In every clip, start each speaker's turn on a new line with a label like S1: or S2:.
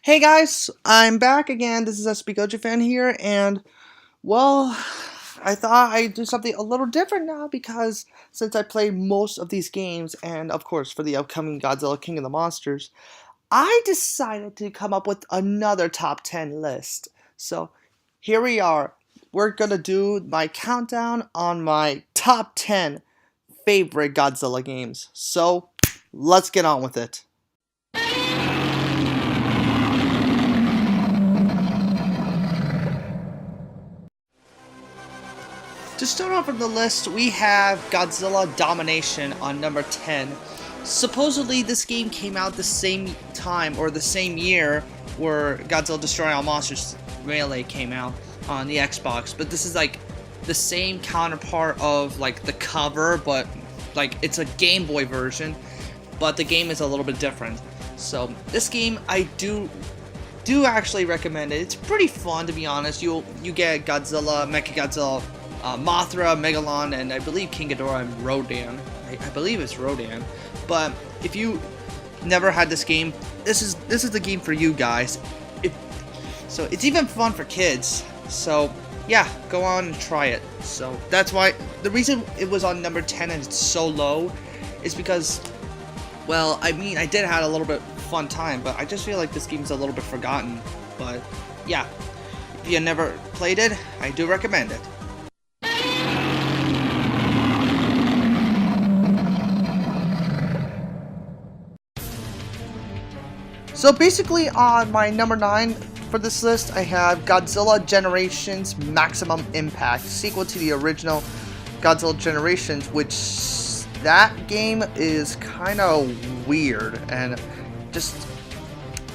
S1: Hey guys, I'm back again. This is SB Goji fan here, and well, I thought I'd do something a little different now because since I played most of these games, and of course for the upcoming Godzilla King of the Monsters, I decided to come up with another top 10 list. So here we are. We're gonna do my countdown on my top 10 favorite Godzilla games. So let's get on with it. To start off with the list, we have Godzilla Domination on number 10. Supposedly, this game came out the same time or the same year where Godzilla Destroy All Monsters Melee came out on the Xbox, but this is like the same counterpart of like the cover, but like it's a Game Boy version, but the game is a little bit different. So this game I do actually recommend it. It's pretty fun, to be honest. You get Godzilla, MECHAGODZILLA, Mothra, Megalon, and I believe King Ghidorah and Rodan. I believe it's Rodan. But if you never had this game, this is the game for you guys. So it's even fun for kids. So yeah, go on and try it. So that's why the reason it was on number 10 and it's so low is because, well, I mean, I did have a little bit fun time, but I just feel like this game's a little bit forgotten. But yeah, if you never played it, I do recommend it. So basically on my number 9 for this list, I have Godzilla Generations Maximum Impact, sequel to the original Godzilla Generations, which that game is kind of weird and just,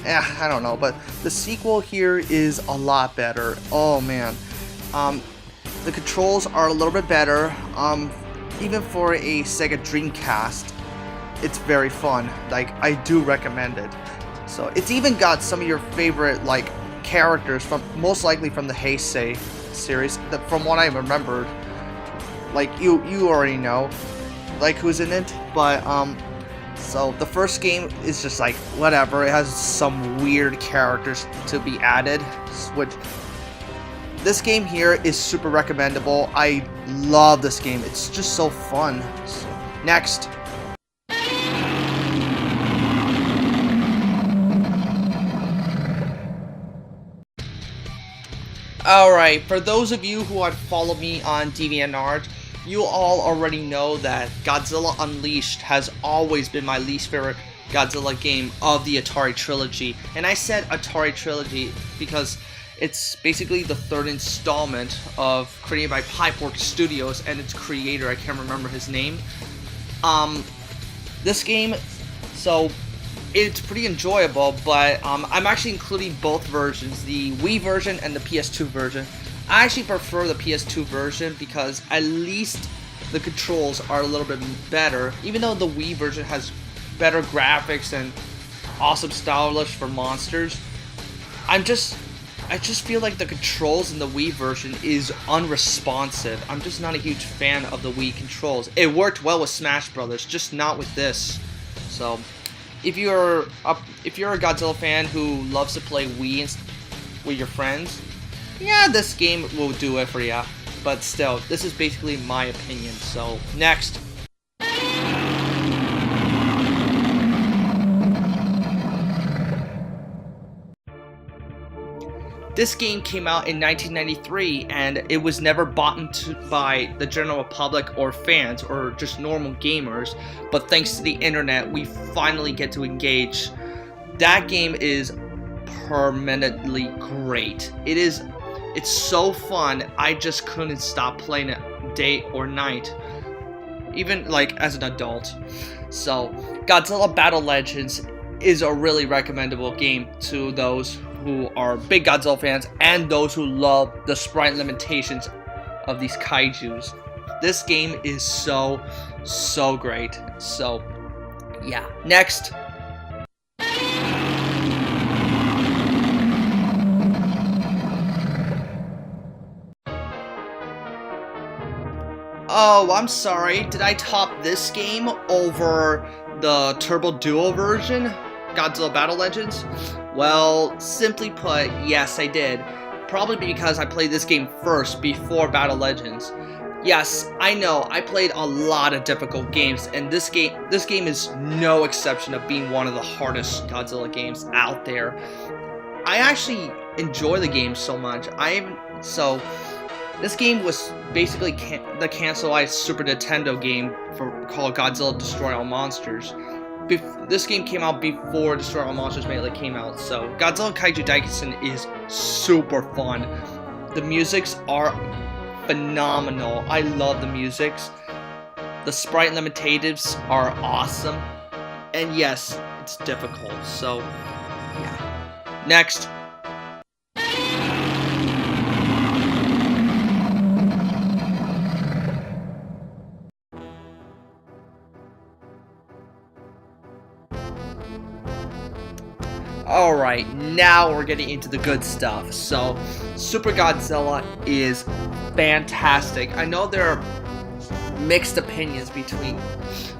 S1: I don't know, but the sequel here is a lot better. Oh man. The controls are a little bit better, even for a Sega Dreamcast. It's very fun. Like, I do recommend it. So it's even got some of your favorite like characters from, most likely from the Heisei series, from what I remembered. Like you already know like who's in it, but so the first game is just like whatever. It has some weird characters to be added, which this game here is super recommendable. I love this game. It's just so fun. So, next. Alright, for those of you who have followed me on DeviantArt, you all already know that Godzilla Unleashed has always been my least favorite Godzilla game of the Atari trilogy. And I said Atari trilogy because it's basically the third installment of created by Pipeworks Studios and its creator, I can't remember his name. This game, so it's pretty enjoyable, but I'm actually including both versions, the Wii version and the PS2 version. I actually prefer the PS2 version because at least the controls are a little bit better, even though the Wii version has better graphics and awesome stylish for monsters. I just feel like the controls in the Wii version is unresponsive. I'm just not a huge fan of the Wii controls. It worked well with Smash Brothers, just not with this. So if you're a Godzilla fan who loves to play Wii with your friends, yeah, this game will do it for ya. But still, this is basically my opinion. So next. This game came out in 1993 and it was never bought into by the general public or fans or just normal gamers, but thanks to the internet we finally get to engage. That game is permanently great. It's so fun. I just couldn't stop playing it day or night, even like as an adult. So Godzilla Battle Legends is a really recommendable game to those who are big Godzilla fans and those who love the sprite limitations of these kaijus. This game is so great. So yeah, next. Oh, I'm sorry. Did I top this game over the Turbo Duo version? Godzilla Battle Legends? Well, simply put, yes, I did. Probably because I played this game first before Battle Legends. Yes, I know, I played a lot of difficult games, and this game is no exception of being one of the hardest Godzilla games out there. I actually enjoy the game so much. This game was basically the cancelized Super Nintendo game called Godzilla Destroy All Monsters. This game came out before Destroy All Monsters Melee came out, so Godzilla Kaiju DAIKESSEN is super fun. The musics are phenomenal. I love the musics. The sprite limitatives are awesome. And yes, it's difficult, so yeah. Next. Alright, now we're getting into the good stuff. So, Super Godzilla is fantastic. I know there are mixed opinions between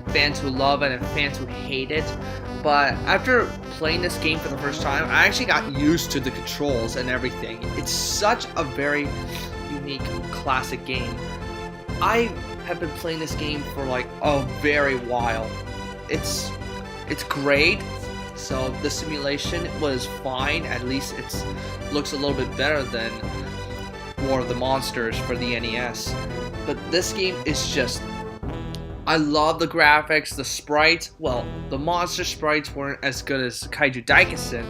S1: fans who love it and fans who hate it, but after playing this game for the first time, I actually got used to the controls and everything. It's such a very unique, classic game. I have been playing this game for like a very while. It's great. So the simulation was fine. At least it looks a little bit better than War of the Monsters for the NES. But this game is just, I love the graphics, the sprites. Well, the monster sprites weren't as good as Kaiju DAIKESSEN,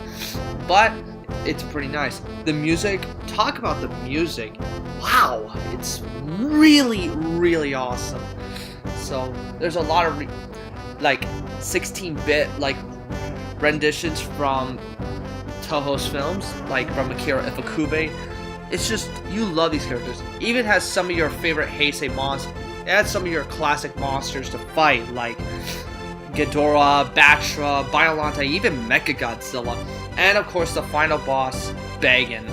S1: but it's pretty nice. The music, talk about the music. Wow, it's really, really awesome. So there's a lot of like 16-bit like renditions from Toho's films, like from Akira Ifukube. It's just, you love these characters. Even has some of your favorite Heisei monsters. It has some of your classic monsters to fight, like Ghidorah, Batra, Biollante, even MECHAGODZILLA, and of course the final boss, Bagan.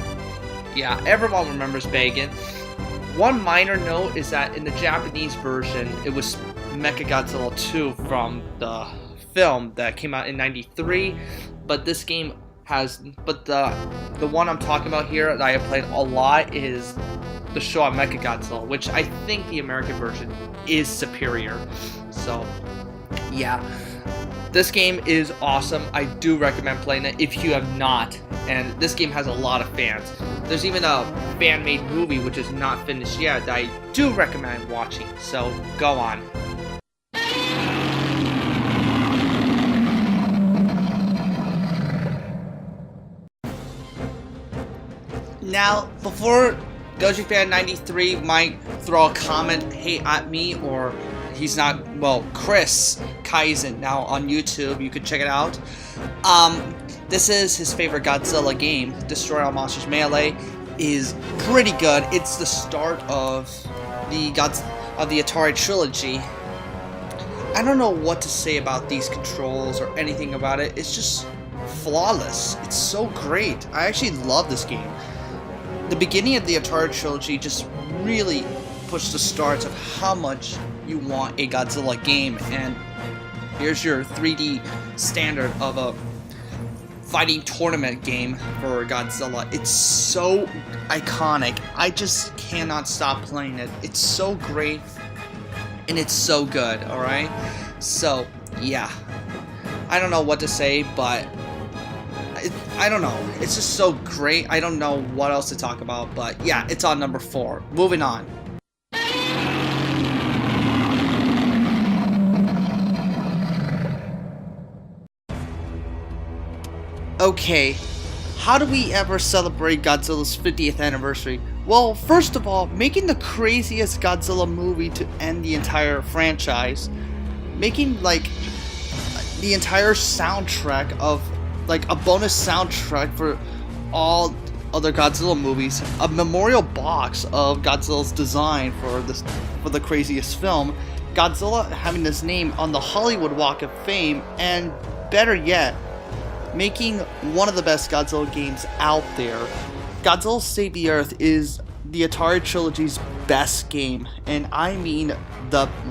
S1: Yeah, everyone remembers Bagan. One minor note is that in the Japanese version, it was MECHAGODZILLA 2 from the film that came out in '93, but this game has, the one I'm talking about here that I have played a lot is the Showa MECHAGODZILLA, which I think the American version is superior. So yeah, this game is awesome. I do recommend playing it if you have not, and this game has a lot of fans. There's even a fan-made movie which is not finished yet that I do recommend watching, so go on. Now, before GojiFan93 might throw a comment hate at me, or he's not, well, Chris Kaizen now on YouTube, you can check it out. This is his favorite Godzilla game. Destroy All Monsters Melee is pretty good. It's the start of the Atari trilogy. I don't know what to say about these controls or anything about it. It's just flawless. It's so great. I actually love this game. The beginning of the Atari trilogy just really pushed the starts of how much you want a Godzilla game, and here's your 3D standard of a fighting tournament game for Godzilla. It's so iconic. I just cannot stop playing it. It's so great, and it's so good, alright? So, yeah. I don't know what to say, but I don't know. It's just so great. I don't know what else to talk about, but yeah, it's on number 4. Moving on. Okay, how do we ever celebrate Godzilla's 50th anniversary? Well, first of all, making the craziest Godzilla movie to end the entire franchise. Making, like, the entire soundtrack of, like, a bonus soundtrack for all other Godzilla movies, a memorial box of Godzilla's design for the craziest film, Godzilla having his name on the Hollywood Walk of Fame, and better yet, making one of the best Godzilla games out there. Godzilla Save the Earth is the Atari trilogy's best game, and I mean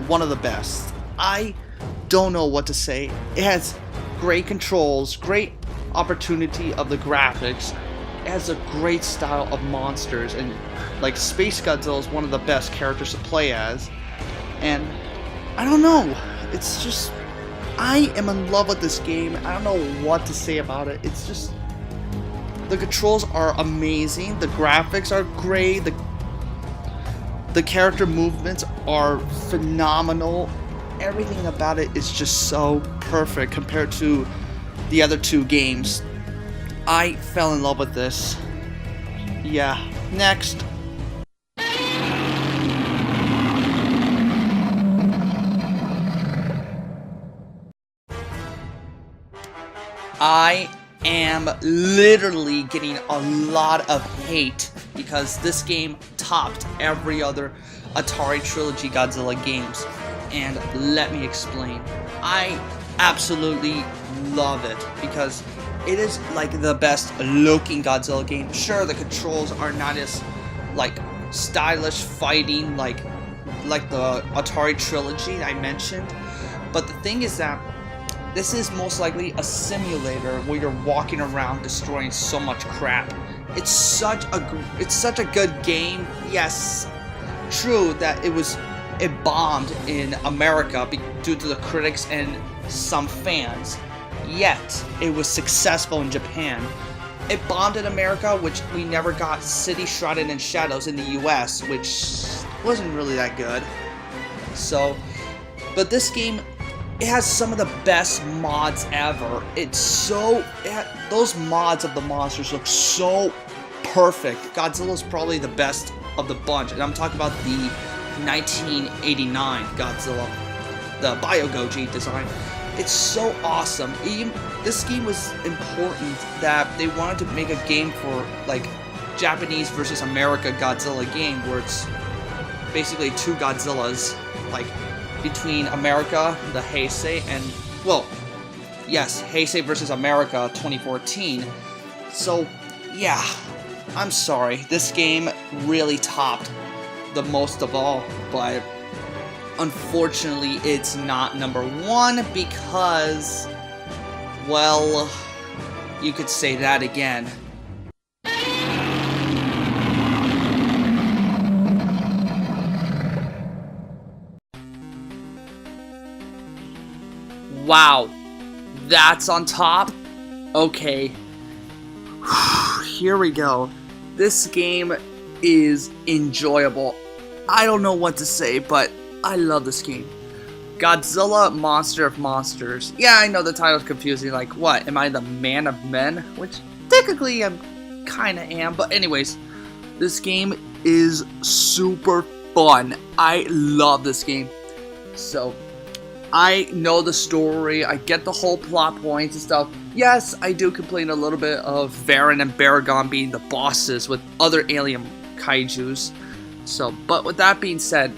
S1: one of the best. I don't know what to say. It has great controls, great opportunity of the graphics. It has a great style of monsters, and like Space Godzilla is one of the best characters to play as. And I don't know, it's just, I am in love with this game. I don't know what to say about it. It's just, the controls are amazing, the graphics are great, the character movements are phenomenal. Everything about it is just so perfect compared to the other two games. I fell in love with this. Yeah, next. I am literally getting a lot of hate because this game topped every other Atari Trilogy Godzilla games. And let me explain. I absolutely love it because it is like the best looking Godzilla game. Sure, the controls are not as like stylish fighting like the Atari Trilogy I mentioned, but the thing is that this is most likely a simulator where you're walking around destroying so much crap. It's such a good game. Yes, true that it bombed in America due to the critics and some fans. Yet it was successful in Japan. It bombed in America, which we never got City Shrouded in Shadows in the US, which wasn't really that good. So, but this game, it has some of the best mods ever. Those mods of the monsters look so perfect. Godzilla's probably the best of the bunch, and I'm talking about the 1989 Godzilla, the BioGoji design. It's so awesome. This game was important that they wanted to make a game for like Japanese versus America Godzilla game where it's basically two Godzillas, like between America, the Heisei, and well, yes, Heisei versus America 2014. So yeah, I'm sorry, this game really topped the most of all, but unfortunately it's not number one because, well, you could say that again. Wow, that's on top? Okay, here we go. This game is enjoyable. I don't know what to say, but I love this game. Godzilla Monster of Monsters. Yeah, I know the title's confusing, like what, am I the man of men? Which technically I kinda am, but anyways, this game is super fun. I love this game. So, I know the story, I get the whole plot points and stuff. Yes, I do complain a little bit of Varan and Baragon being the bosses with other alien kaijus. So, but with that being said,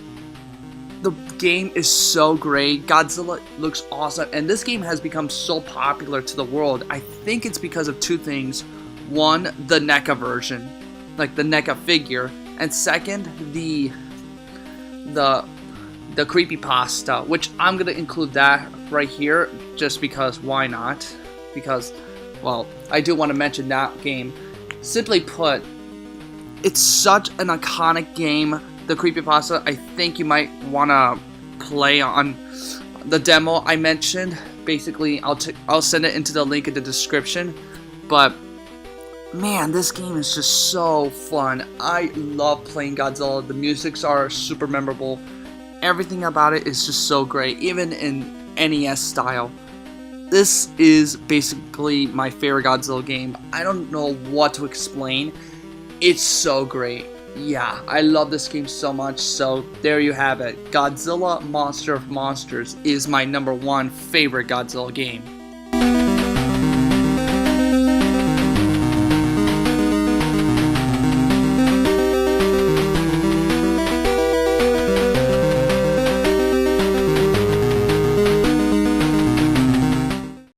S1: the game is so great. Godzilla looks awesome, and this game has become so popular to the world. I think it's because of two things. One, the NECA version, like the NECA figure, and second, the creepypasta, which I'm gonna include that right here just because why not? Because, well, I do want to mention that game. Simply put, it's such an iconic game. The creepypasta, I think you might want to play on the demo I mentioned. Basically, I'll send it into the link in the description. But man, this game is just so fun. I love playing Godzilla. The musics are super memorable. Everything about it is just so great, even in NES style. This is basically my favorite Godzilla game. I don't know what to explain. It's so great. Yeah, I love this game so much, so there you have it. Godzilla Monster of Monsters is my #1 favorite Godzilla game.